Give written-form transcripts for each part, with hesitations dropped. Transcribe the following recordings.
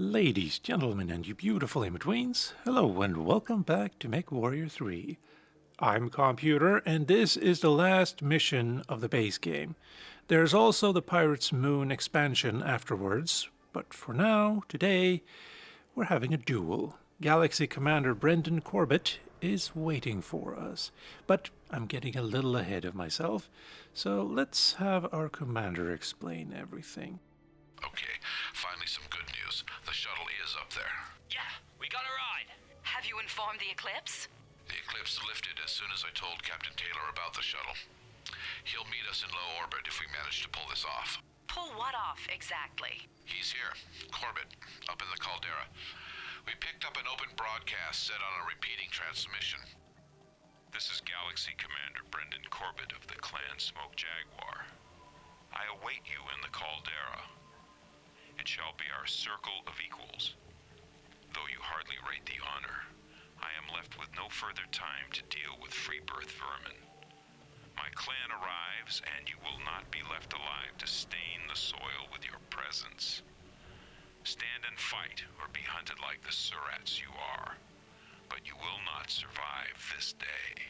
Ladies, gentlemen, and you beautiful in-betweens, hello and welcome back to Mechwarrior 3. I'm Calmputer, and this is the last mission of the base game. There's also the Pirates Moon expansion afterwards, but for now, today, we're having a duel. Galaxy Commander Brendan Corbett is waiting for us, but I'm getting a little ahead of myself, so let's have our commander explain everything. Okay, finally some good news. The shuttle is up there. Yeah, we got a ride. Have you informed the Eclipse? The Eclipse lifted as soon as I told Captain Taylor about the shuttle. He'll meet us in low orbit if we manage to pull this off. Pull what off, exactly? He's here, Corbett, up in the caldera. We picked up an open broadcast set on a repeating transmission. This is Galaxy Commander Brendan Corbett of the clan Smoke Jaguar. I await you in the caldera. It shall be our circle of equals. Though you hardly rate the honor, I am left with no further time to deal with free birth vermin. My clan arrives, and you will not be left alive to stain the soil with your presence. Stand and fight, or be hunted like the surats you are. But you will not survive this day.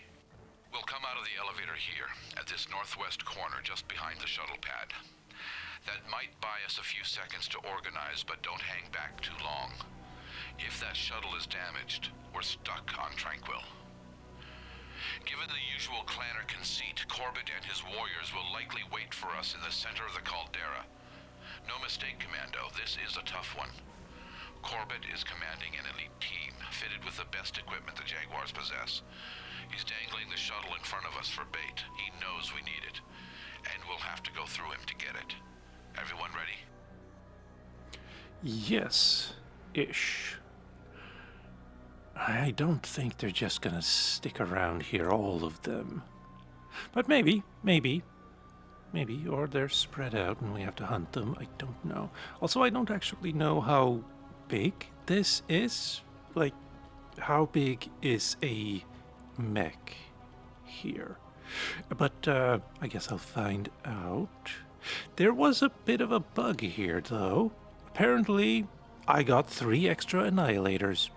We'll come out of the elevator here, at this northwest corner just behind the shuttle pad. That might buy us a few seconds to organize, but don't hang back too long. If that shuttle is damaged, we're stuck on Tranquil. Given the usual clanner conceit, Corbett and his warriors will likely wait for us in the center of the caldera. No mistake, Commando, this is a tough one. Corbett is commanding an elite team, fitted with the best equipment the Jaguars possess. He's dangling the shuttle in front of us for bait. He knows we need it, and we'll have to go through him to get it. Everyone ready? Yes-ish. I don't think they're just gonna stick around here, all of them. But maybe, or they're spread out and we have to hunt them, I don't know. Also, I don't actually know how big this is. Like, how big is a mech here? But, I guess I'll find out. There was a bit of a bug here, though. Apparently, I got 3 extra annihilators.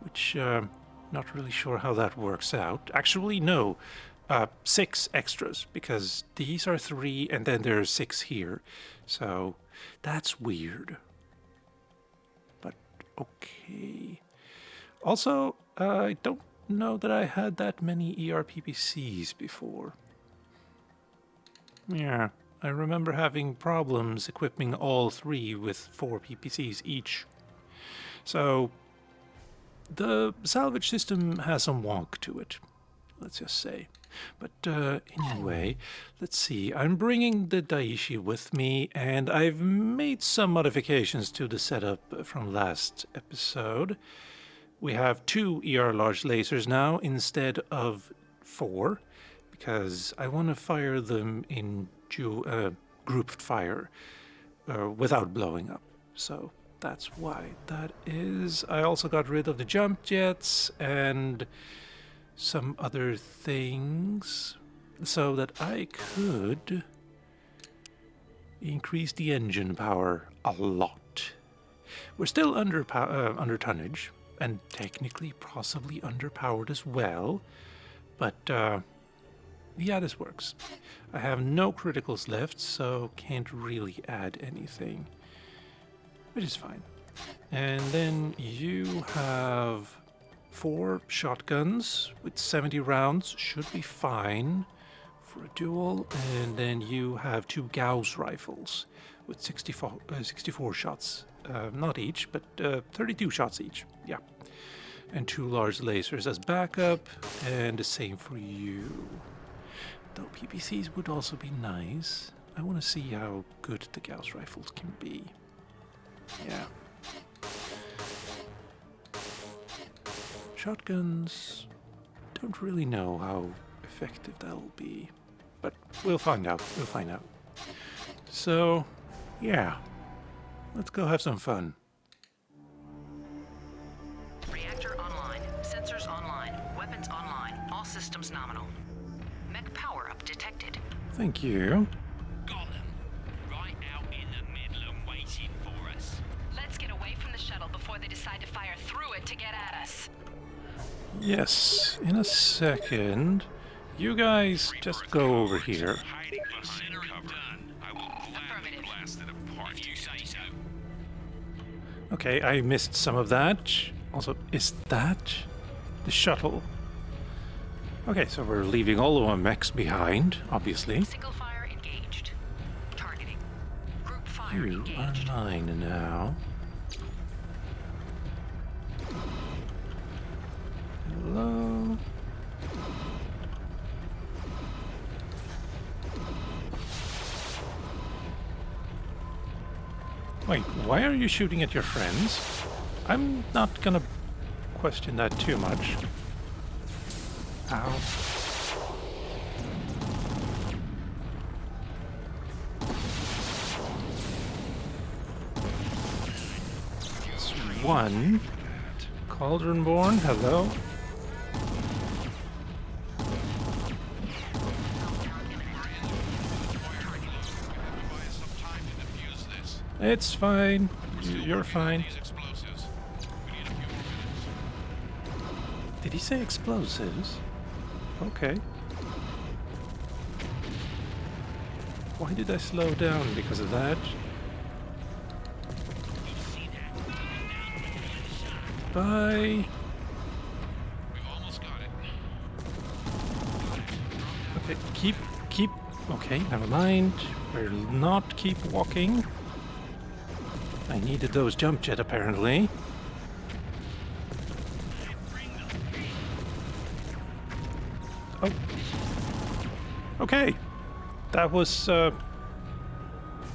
Which, not really sure how that works out. Actually, no. 6 extras, because these are 3, and then there's 6 here. So, that's weird. But, okay. Also, I don't know that I had that many ERPPCs before. Yeah, I remember having problems equipping all 3 with 4 PPCs each. So, the salvage system has some wonk to it, let's just say. But anyway, let's see. I'm bringing the Daiichi with me, and I've made some modifications to the setup from last episode. We have 2 ER large lasers now instead of 4, because I want to fire them in grouped fire without blowing up. So that's why that is. I also got rid of the jump jets and some other things so that I could increase the engine power a lot. We're still under tonnage and technically possibly underpowered as well, but yeah, this works. I have no criticals left, so can't really add anything, which is fine. And then you have 4 shotguns with 70 rounds, should be fine for a duel. And then you have 2 Gauss rifles with 64 shots, not each, but 32 shots each, yeah. And 2 large lasers as backup, and the same for you. Though PPCs would also be nice. I want to see how good the Gauss rifles can be. Yeah. Shotguns, don't really know how effective that'll be, but we'll find out. So, yeah, let's go have some fun. Reactor online, sensors online, weapons online, all systems nominal. Mech power-up detected. Thank you. Got them. Right out in the middle and waiting for us. Let's get away before they decide to fire through it to get at us. Yes, in a second. You guys just go over here. Hiding behind cover. I will gladly blast it apart. If you say so. Okay, I missed some of that. Also, is that the shuttle? Okay, so we're leaving all of our mechs behind, obviously. Single fire engaged. Targeting. Group fire You are engaged. mine now. Hello? Wait, why are you shooting at your friends? I'm not gonna question that too much. Ow. It's one. Cauldron-born, hello? It's fine. You're fine. Did he say explosives? Okay. Why did I slow down because of that? Bye. We've almost got it. Okay, keep. Okay, never mind. We'll not keep walking. I needed those jump jet apparently. Oh. Okay. That was,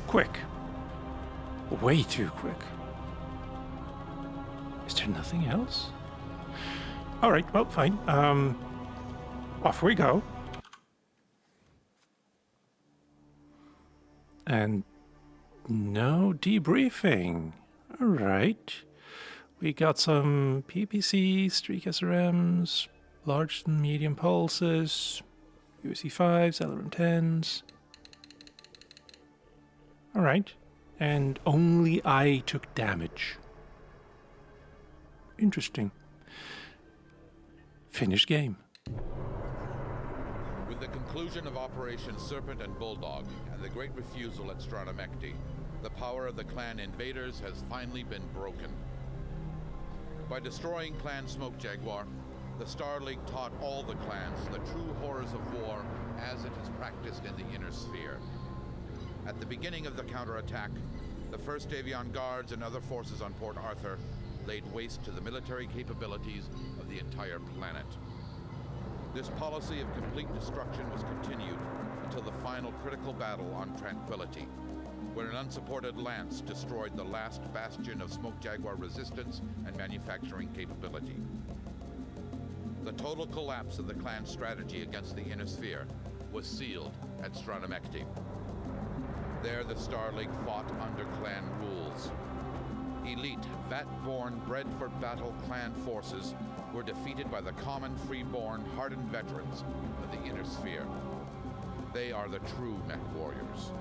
quick. Way too quick. Is there nothing else? Alright, well, fine. Off we go. And no debriefing. Alright. We got some PPCs, streak SRMs, large and medium pulses, USC 5s, LRM 10s. Alright. And only I took damage. Interesting. Finish game. With the conclusion of Operation Serpent and Bulldog and the great refusal at Stranamekti, the power of the clan invaders has finally been broken. By destroying Clan Smoke Jaguar, the Star League taught all the clans the true horrors of war as it is practiced in the Inner Sphere. At the beginning of the counterattack, the 1st Avion Guards and other forces on Port Arthur laid waste to the military capabilities of the entire planet. This policy of complete destruction was continued until the final critical battle on Tranquility, where an unsupported lance destroyed the last bastion of Smoke Jaguar resistance and manufacturing capability. The total collapse of the clan's strategy against the Inner Sphere was sealed at Stranamekti. There the Star League fought under clan rules. Elite, Vat-born, bred-for-battle clan forces were defeated by the common, free-born, hardened veterans of the Inner Sphere. They are the true Mechwarriors.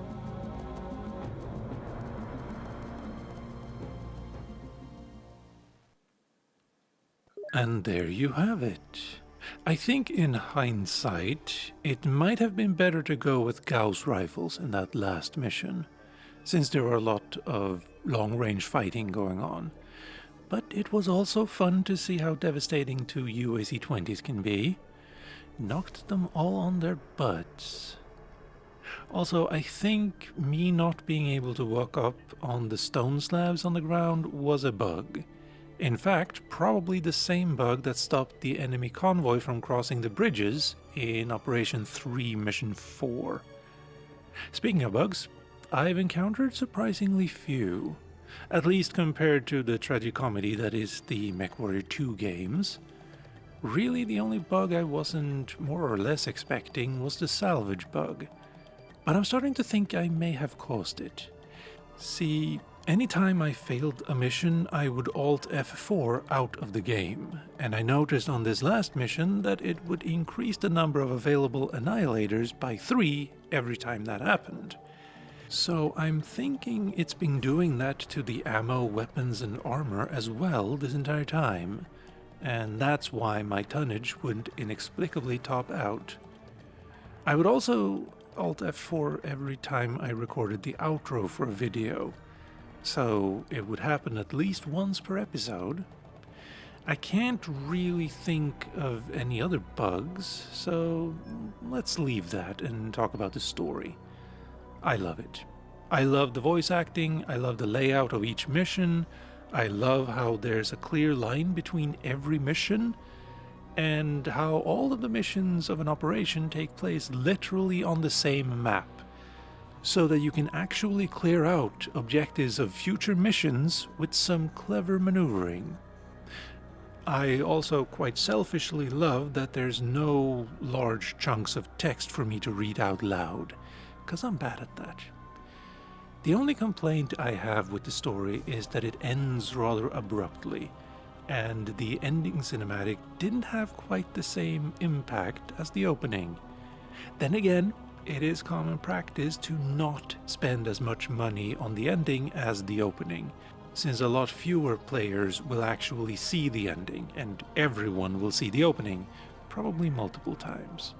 And there you have it. I think in hindsight, it might have been better to go with Gauss rifles in that last mission, since there were a lot of long-range fighting going on. But it was also fun to see how devastating 2 UAC-20s can be. Knocked them all on their butts. Also, I think me not being able to walk up on the stone slabs on the ground was a bug. In fact, probably the same bug that stopped the enemy convoy from crossing the bridges in Operation 3 Mission 4. Speaking of bugs, I've encountered surprisingly few, at least compared to the tragicomedy that is the Mechwarrior 2 games. Really, the only bug I wasn't more or less expecting was the salvage bug, but I'm starting to think I may have caused it. See, anytime I failed a mission, I would Alt F4 out of the game, and I noticed on this last mission that it would increase the number of available annihilators by 3 every time that happened. So I'm thinking it's been doing that to the ammo, weapons, and armor as well this entire time. And that's why my tonnage would inexplicably top out. I would also Alt F4 every time I recorded the outro for a video, so it would happen at least once per episode. I can't really think of any other bugs, so let's leave that and talk about the story. I love it. I love the voice acting, I love the layout of each mission, I love how there's a clear line between every mission, and how all of the missions of an operation take place literally on the same map, so that you can actually clear out objectives of future missions with some clever maneuvering. I also quite selfishly love that there's no large chunks of text for me to read out loud, because I'm bad at that. The only complaint I have with the story is that it ends rather abruptly, and the ending cinematic didn't have quite the same impact as the opening. Then again, it is common practice to not spend as much money on the ending as the opening, since a lot fewer players will actually see the ending, and everyone will see the opening, probably multiple times.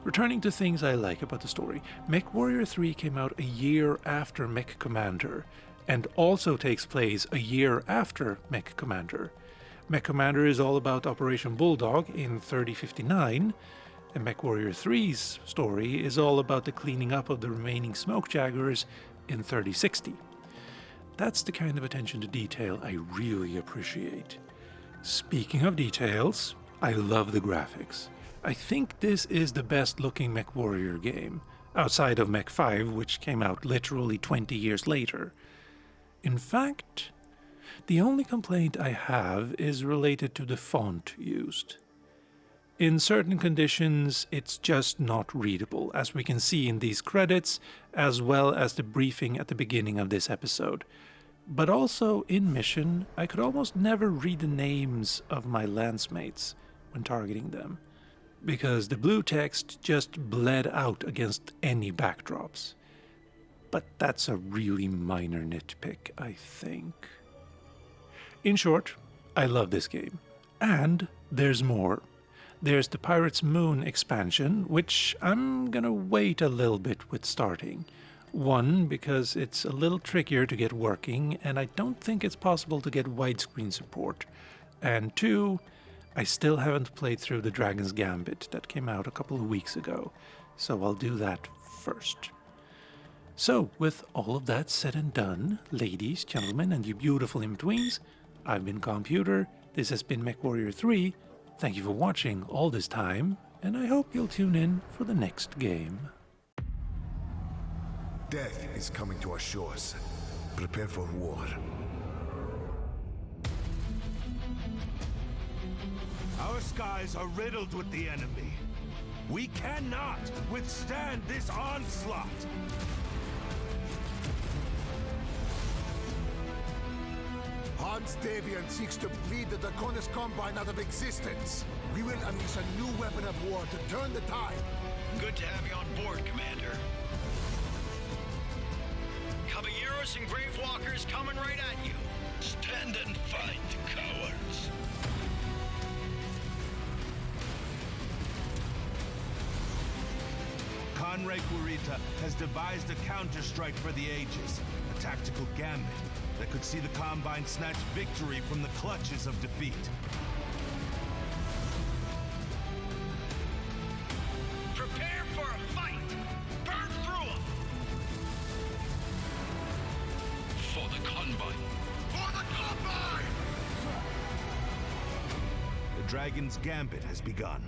Returning to things I like about the story, Mechwarrior 3 came out a year after Mech Commander, and also takes place a year after Mech Commander. Mech Commander is all about Operation Bulldog in 3059, and Mechwarrior 3's story is all about the cleaning up of the remaining Smoke Jaguars in 3060. That's the kind of attention to detail I really appreciate. Speaking of details, I love the graphics. I think this is the best looking Mechwarrior game, outside of Mech 5, which came out literally 20 years later. In fact, the only complaint I have is related to the font used. In certain conditions, it's just not readable, as we can see in these credits, as well as the briefing at the beginning of this episode. But also, in mission, I could almost never read the names of my lancemates when targeting them, because the blue text just bled out against any backdrops. But that's a really minor nitpick, I think. In short, I love this game. And there's more. There's the Pirate's Moon expansion, which I'm gonna wait a little bit with starting. One, because it's a little trickier to get working, and I don't think it's possible to get widescreen support. And two, I still haven't played through the Dragon's Gambit that came out a couple of weeks ago, so I'll do that first. So, with all of that said and done, ladies, gentlemen, and you beautiful in-betweens, I've been Calmputer, this has been Mechwarrior 3, thank you for watching all this time, and I hope you'll tune in for the next game. Death is coming to our shores. Prepare for war. Our skies are riddled with the enemy. We cannot withstand this onslaught. Hans Davian seeks to bleed the Draconis Combine out of existence. We will unleash a new weapon of war to turn the tide. Good to have you on board, Commander. Caballeros and Gravewalkers coming right at you. Stand and fight, cowards. Conrad Guarita has devised a counter-strike for the ages, a tactical gambit that could see the Combine snatch victory from the clutches of defeat. Prepare for a fight! Burn through them! For the Combine! For the Combine! The Dragon's Gambit has begun.